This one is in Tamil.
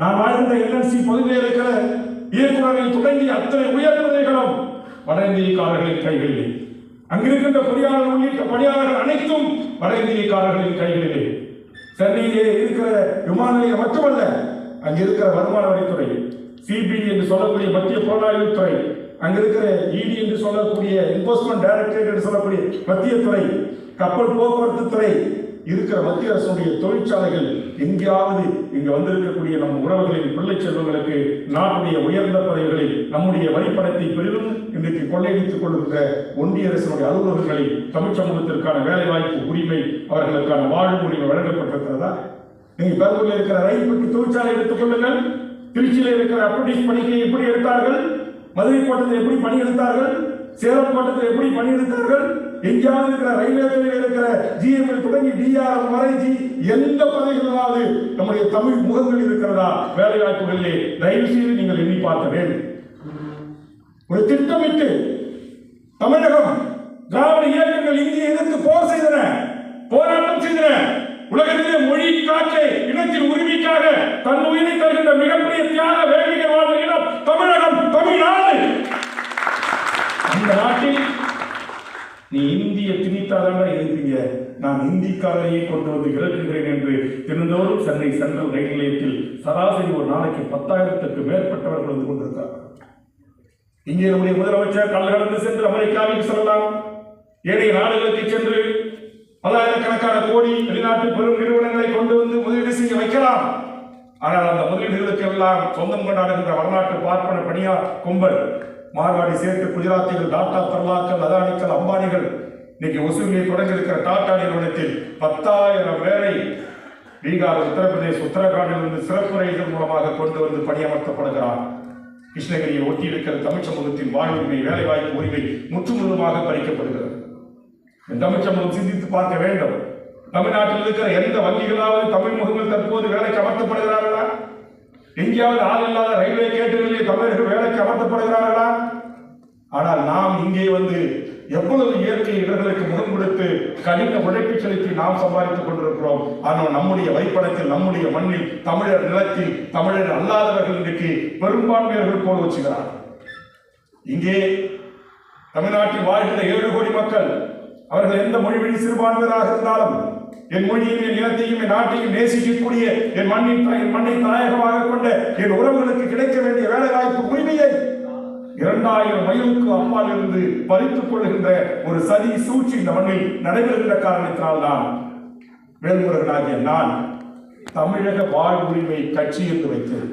நான் வாழ்ந்த என்எல்சி பகுதியில் இருக்கிற இயக்குநரில் தொடங்கி அத்தனை உயர் பதவிகளும் வட இந்தியக்காரர்களின் கைகளிலே. அங்கிருக்கின்ற பொறியாளர்கள் உள்ளிட்ட பணியாளர்கள் அனைத்தும் வட இந்தியக்காரர்களின் கைகளிலே. சென்னையிலே இருக்கிற விமான நிலையம் மட்டுமல்ல, அங்கிருக்கிற வருமான வரித்துறை, சிபிஐ என்று சொல்லக்கூடிய மத்திய புலனாய்வுத்துறை, அங்கிருக்கிற இடி என்று சொல்லக்கூடிய என்ஃபோர்ஸ்மெண்ட் டைரக்டரேட் என்று சொல்லக்கூடிய மத்திய துறை, கப்பல் போக்குவரத்து துறை இருக்கிற மத்திய அரசுடைய தொழிற்சாலைகள் எங்கேயாவது இங்கு வந்திருக்கக்கூடிய நம் உறவுகளின் பிள்ளை செல்வங்களுக்கு நாட்டுடைய உயர்ந்த பதவிகளில் நம்முடைய வரிப்பணத்தை பெரிதும் இன்றைக்கு கொள்ளையடித்துக் கொள்கின்ற ஒன்றிய அரசினுடைய அலுவலகங்களில் தமிழ் சமூகத்திற்கான வேலைவாய்ப்பு உரிமை, அவர்களுக்கான வாழும் உரிமை வழங்கப்பட்டிருக்கிறதா? நீங்க பெரம்பூரில் இருக்கிற ரயில் பெட்டி தொழிற்சாலை எடுத்துக் கொள்ளுங்கள். திருச்சியில் இருக்கிற அப்ரண்டிஸ் பணியை எப்படி எடுத்தார்கள்? மதுரை கோட்டத்தில் எப்படி பணி எடுத்தார்கள்? சேலம் கோட்டத்தில் எப்படி பணி எடுத்தார்கள்? எங்கேயாவது இருக்கிற ரயில்வே துறையில் இருக்கிற ஜிஎம்எல் தொடங்கி டிஆர்எம் வரை எந்த பதவிகளாவது நம்முடைய தமிழ் முகங்கள் இருக்கிறதா? வேலை வாய்ப்புகளிலே தயவு செய்து நீங்கள் எண்ணி பார்க்க வேண்டும். ஒரு திட்டமிட்டு தமிழகம் திராவிட இயக்கங்கள் இந்திய எதிர்த்து போர் செய்தன, போராட்டம் செய்தன. உலகத்திலே மொழி காற்றை இனத்தின் உரிமைக்காக தன் உயிரை தருகின்ற மிகப்பெரிய தியாக வேலைகள் வாழ்ந்த இனம் தமிழகம், தமிழ்நாடு. இந்த நாட்டில் நீ இந்திய திணித்தாதான் இருப்பீங்க, நான் இந்திக்காரரையே கொண்டு வந்து இறக்குகிறேன் என்று தினந்தோறும் சென்னை சென்ட்ரல் ரயில் நிலையத்தில் சராசரி ஒரு நாளைக்கு 10,000க்கு மேற்பட்டவர்கள் வந்து கொண்டிருக்கிறார்கள். இங்கே நம்முடைய முதலமைச்சர் கடந்து சென்று அமெரிக்காவுக்கு செல்லலாம், ஏனைய நாடுகளுக்கு சென்று பல்லாயிரக்கணக்கான கோடி வெளிநாட்டு பெரும் நிறுவனங்களை கொண்டு வந்து முதலீடு செய்ய வைக்கலாம். ஆனால் அந்த முதலீடுகளுக்கு எல்லாம் சொந்தம் கொண்டாடுகின்ற வரலாற்று பார்ப்பன பணியார் கும்பல், மார்வாடி சேர்த்து குஜராத்திகள், டாடா தர்லாக்கள், அதானிகள், அம்பானிகள் இன்னைக்கு ஒசூரிலே தொடங்கி இருக்கிற டாடா நிறுவனத்தில் 10,000 பேரை பீகார், உத்தரப்பிரதேஷ், உத்தரகாண்டில் இருந்து சிறப்பு ரயில்கள் மூலமாக கொண்டு வந்து பணியமர்த்தப்படுகிறார். கிருஷ்ணகிரியை ஒட்டி இருக்கிற தமிழ் சமூகத்தின் வாழ்வுரிமை, வேலைவாய்ப்பு உரிமை முற்றுமுழுதாக பறிக்கப்படுகிறது. தமிழ் சமூகம் சிந்தித்து பார்க்க வேண்டும். தமிழ்நாட்டில் இருக்கிற எந்த வங்கிகளாவது தமிழ் முகங்கள் தற்போது வேலைக்கு அமர்த்தப்படுகிறார்களா? எங்கேயாவது ஆள் இல்லாத ரயில்வே கேட்டுகளிலே தமிழர்கள் வேலைக்கு அமர்த்தப்படுகிறார்களா? ஆனால் நாம் இங்கே வந்து எவ்வளவு இயற்கை இடர்களுக்கு முகம் கொடுத்து கடின உழைப்பு செலுத்தி நாம் சம்பாதித்துக் கொண்டிருக்கிறோம். ஆனால் நம்முடைய வைப்படத்தில், நம்முடைய மண்ணில், தமிழர் நிலத்தில் தமிழர் அல்லாதவர்கள் இன்றைக்கு பெரும்பான்மையர்கள் போல் வச்சுகிறார். இங்கே தமிழ்நாட்டில் வாழ்கிற 7 கோடி மக்கள், அவர்கள் எந்த மொழி வழி சிறுபான்மையராக இருந்தாலும் என் மொழியும் என் இனத்தையும் என் நாட்டையும் நேசிக்கக்கூடிய என் மண்ணை தாயகமாக கொண்ட என் உறவுகளுக்கு கிடைக்க வேண்டிய வேலை வாய்ப்பு உரிமையை 2000 மைலுக்கு அப்பால் இருந்து பறித்துக் கொள்கின்ற ஒரு சதி சூழ்ச்சி இந்த மண்ணில் நடைபெறுகின்ற காரணத்தினால் தான் வேல்முருகனாகிய நான் தமிழக வாழ்வுரிமை கட்சி என்று வைத்தேன்.